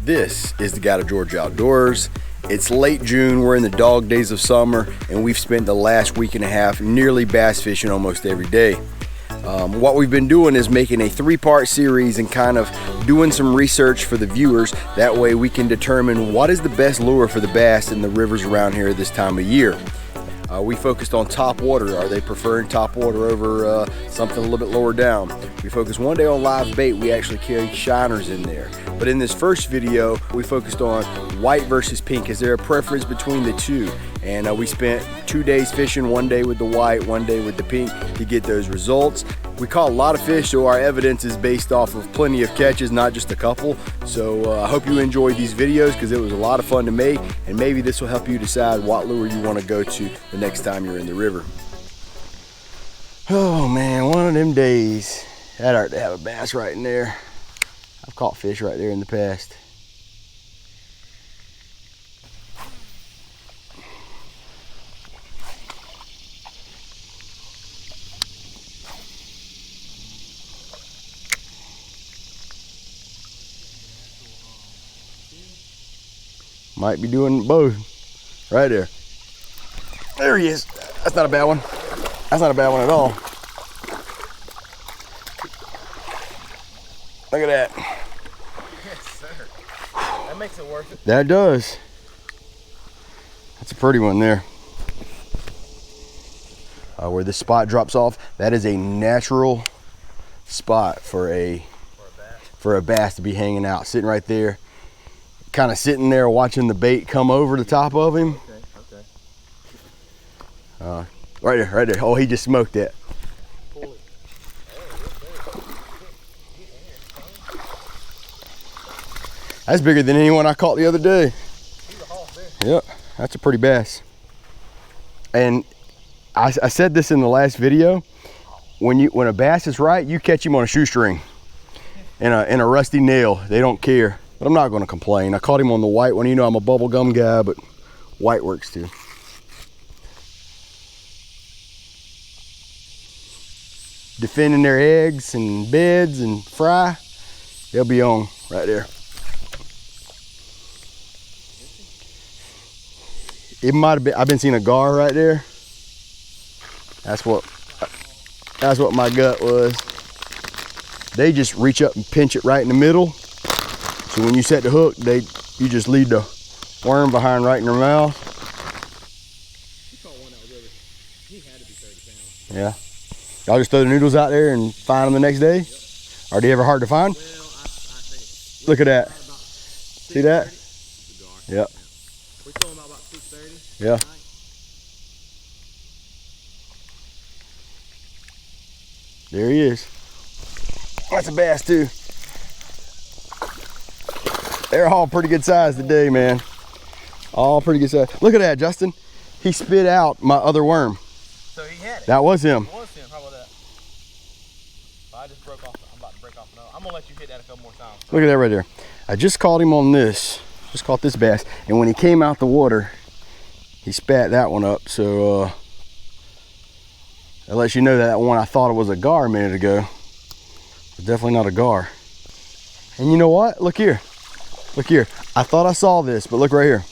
This is the Guide to Georgia Outdoors. It's late June, we're in the dog days of summer, and we've spent the last week and a half nearly bass fishing almost every day. What we've been doing is making a three-part series and kind of doing some research for the viewers. That way we can determine what is the best lure for the bass in the rivers around here this time of year. We focused on top water. Are they preferring top water over something a little bit lower down? We focused one day on live bait. We actually carried shiners in there. But in this first video, we focused on white versus pink. Is there a preference between the two? And we spent 2 days fishing, one day with the white, one day with the pink to get those results. We caught a lot of fish, so our evidence is based off of plenty of catches, not just a couple. So I hope you enjoyed these videos because it was a lot of fun to make, and maybe this will help you decide what lure you want to go to the next time you're in the river. Oh man, one of them days. That ought to have a bass right in there. I've caught fish right there in the past. Might be doing both. Right there. There he is. That's not a bad one. That's not a bad one at all. Look at that. Yes, sir. That makes it worth it. That does. That's a pretty one there. Where this spot drops off, that is a natural spot for a bass to be hanging out, sitting right there, kind of sitting there watching the bait come over the top of him. Okay. Right there, right there. Oh, he just smoked that. That's bigger than anyone I caught the other day. Yep, that's a pretty bass. And I said this in the last video. When a bass is right, you catch him on a shoestring and a rusty nail. They don't care. But I'm not going to complain. I caught him on the white one. You know I'm a bubble gum guy, but white works too. Defending their eggs and beds and fry, they'll be on right there. It might have been. I've been seeing a gar right there. That's what my gut was. They just reach up and pinch it right in the middle. So when you set the hook, you just lead the worm behind right in their mouth. He caught one that was over. He had to be 30 pounds. Yeah. Y'all just throw the noodles out there and find them the next day? Yep. Are they ever hard to find? Well, I think. Look at that. See that? Yep. We throw them out about 6:30. Yeah. There he is. That's a bass too. They're all pretty good size today, man. All pretty good size. Look at that, Justin. He spit out my other worm. So he had it. That was him. It was him. How about that? I just broke off. I'm about to break off another. I'm gonna let you hit that a couple more times. Look at that right there. I just caught him on this. Just caught this bass. And when he came out the water, he spat that one up. So that lets you know that one I thought it was a gar a minute ago. It's definitely not a gar. And you know what? Look here. Look here. I thought I saw this, but look right here.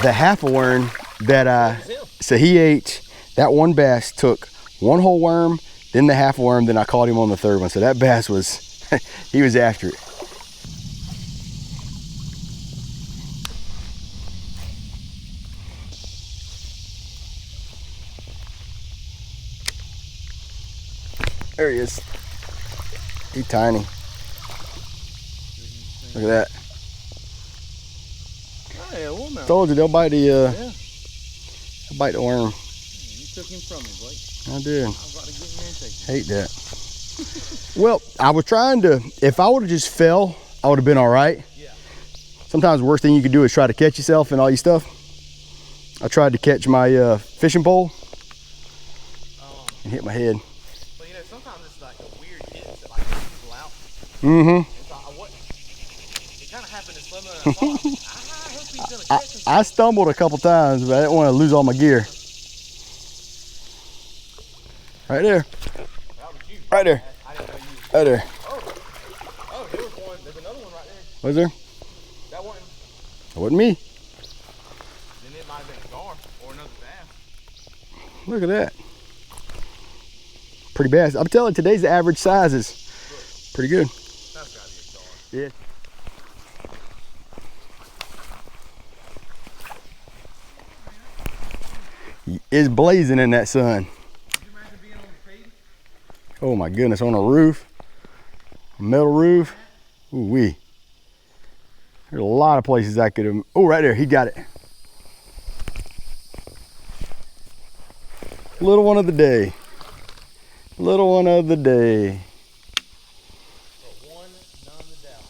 The half a worm that so he ate, that one bass took one whole worm, then the half a worm, then I caught him on the third one. So that bass was, he was after it. There he is. He's tiny. Look at that. Oh, yeah, woman. Told you they'll bite the they'll bite the worm. You took him from me, Blake. I did. I was about to get in there and take him. Hate that. Well, I was trying to, if I would have just fell, I would have been all right. Yeah. Sometimes the worst thing you could do is try to catch yourself and all your stuff. I tried to catch my fishing pole and hit my head. But you know, sometimes it's like a weird hit that like people out. Mm-hmm. It kind of happened in slow mo. I hope he's gonna catch him. I stumbled a couple times, but I didn't want to lose all my gear. Right there. That was you. Right there. I didn't know you. Right there. Oh, there was one. There's another one right there. Was there? That one. It wasn't me. Then it might have been a gar or another bass. Look at that. Pretty bad. I'm telling you, today's the average size is pretty good. That's gotta be a gar. Yeah. It's blazing in that sun. Could you imagine being on the feed? Oh my goodness, on a roof, a metal roof. Ooh wee. There's a lot of places I could have. Oh, right there, he got it. Little one of the day. Little one of the day. But one, none the doubt.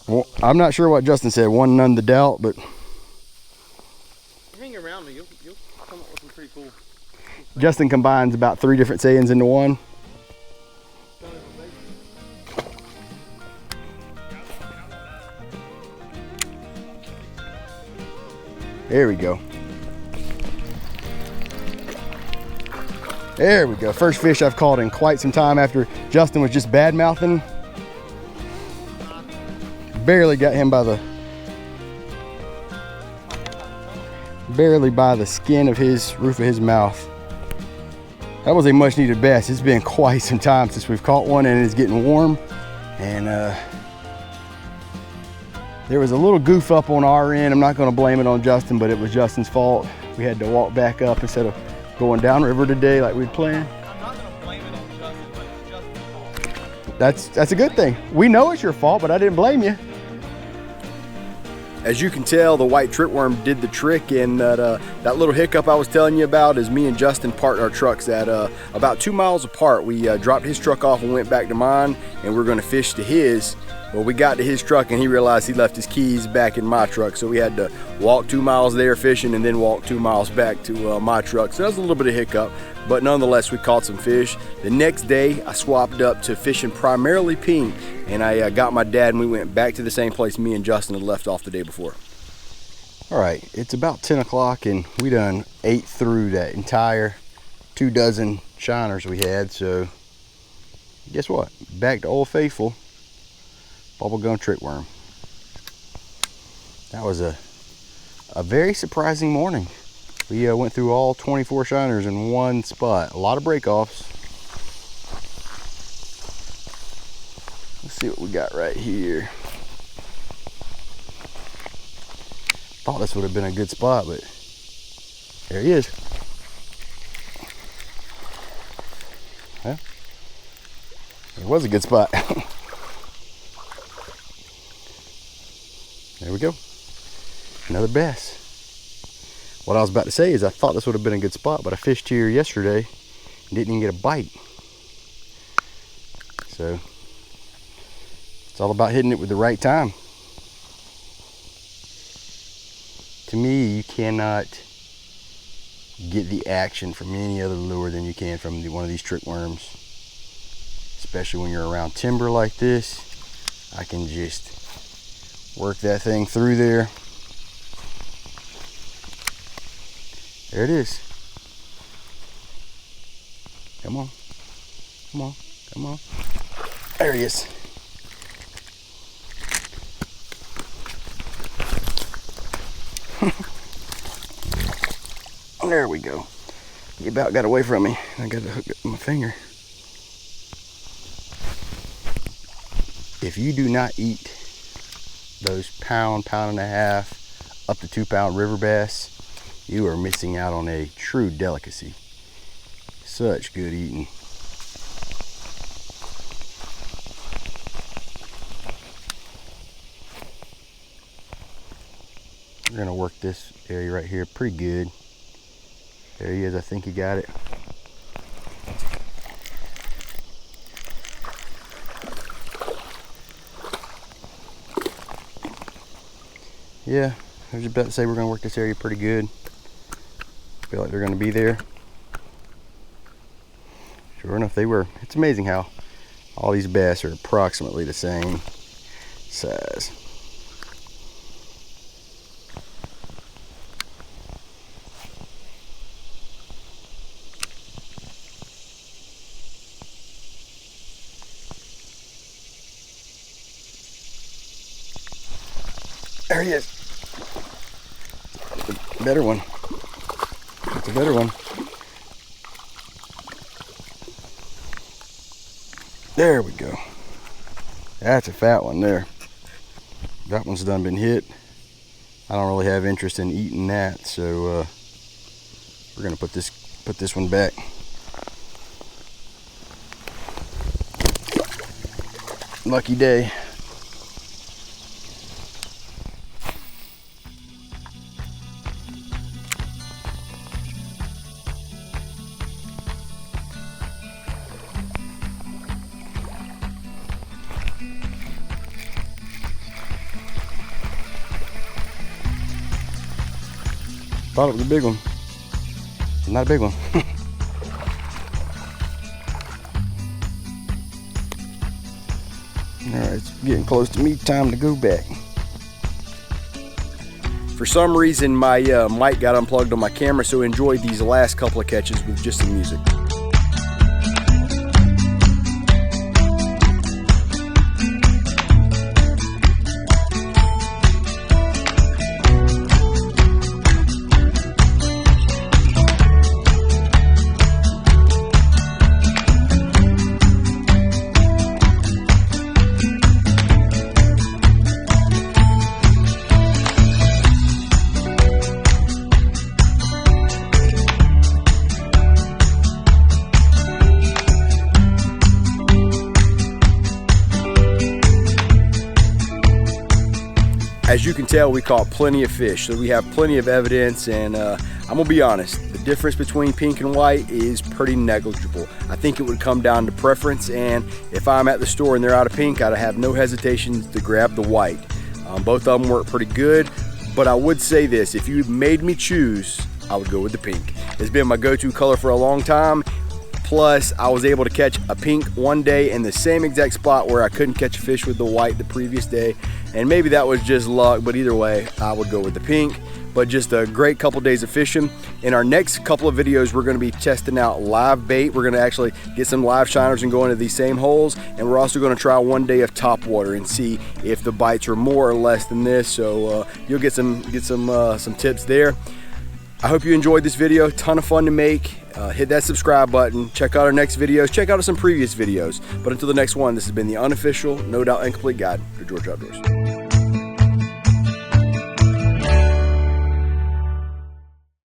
Well, I'm not sure what Justin said, one none the doubt, but Hang around me, you'll come up with some pretty cool. Justin combines about 3 different sayings into one. There we go. There we go. First fish I've caught in quite some time after Justin was just bad mouthing. Barely got him by the skin of his roof of his mouth. That was a much needed bass. It's been quite some time since we've caught one, and it's getting warm. And there was a little goof up on our end. I'm not going to blame it on Justin, but it was Justin's fault. We had to walk back up instead of going downriver today like we'd planned. I'm not gonna blame it on Justin, but it's Justin's fault. That's a good thing. We know it's your fault, but I didn't blame you. As you can tell, the white tripworm did the trick, and that little hiccup I was telling you about is me and Justin parked our trucks at about 2 miles apart. We dropped his truck off and went back to mine, and we're gonna fish to his. Well, we got to his truck and he realized he left his keys back in my truck, so we had to walk 2 miles there fishing and then walk 2 miles back to my truck. So that was a little bit of hiccup, but nonetheless we caught some fish. The next day I swapped up to fishing primarily pink, and I got my dad and we went back to the same place me and Justin had left off the day before. All right, it's about 10 o'clock and we done ate through that entire 2 dozen shiners we had, so guess what? Back to Old Faithful. Bubblegum trickworm. That was a very surprising morning. We went through all 24 shiners in one spot. A lot of break-offs. Let's see what we got right here. Thought this would have been a good spot, but there he is. Well, it was a good spot. There we go. Another bass. What I was about to say is I thought this would have been a good spot, but I fished here yesterday and didn't even get a bite. So it's all about hitting it with the right time. To me, you cannot get the action from any other lure than you can from one of these trick worms. Especially when you're around timber like this. I can just work that thing through there. There it is. Come on. Come on. Come on. There he is. There we go. He about got away from me. I got to hook up my finger. If you do not eat those pound and a half, up to 2 pound river bass, you are missing out on a true delicacy. Such good eating. We're gonna work this area right here pretty good. There he is, I think he got it. Yeah, I was about to say we're gonna work this area pretty good. Feel like they're gonna be there. Sure enough, they were. It's amazing how all these bass are approximately the same size. There he is. That's a better one. That's a better one. There we go. That's a fat one there. That one's done been hit. I don't really have interest in eating that, so we're gonna put this one back. Lucky day. Thought it was a big one. Not a big one. Alright, it's getting close to me. Time to go back. For some reason, my mic got unplugged on my camera, so enjoy these last couple of catches with just some music. As you can tell, we caught plenty of fish, so we have plenty of evidence, and I'm gonna be honest, the difference between pink and white is pretty negligible. I think it would come down to preference, and if I'm at the store and they're out of pink, I'd have no hesitation to grab the white. Both of them work pretty good, but I would say this, if you made me choose, I would go with the pink. It's been my go-to color for a long time. Plus, I was able to catch a pink one day in the same exact spot where I couldn't catch a fish with the white the previous day. And maybe that was just luck, but either way, I would go with the pink. But just a great couple days of fishing. In our next couple of videos, we're gonna be testing out live bait. We're gonna actually get some live shiners and go into these same holes. And we're also gonna try one day of top water and see if the bites are more or less than this. So you'll get some tips there. I hope you enjoyed this video. Ton of fun to make. Hit that subscribe button. Check out our next videos. Check out some previous videos. But until the next one, this has been the unofficial, no doubt incomplete guide to Georgia Outdoors.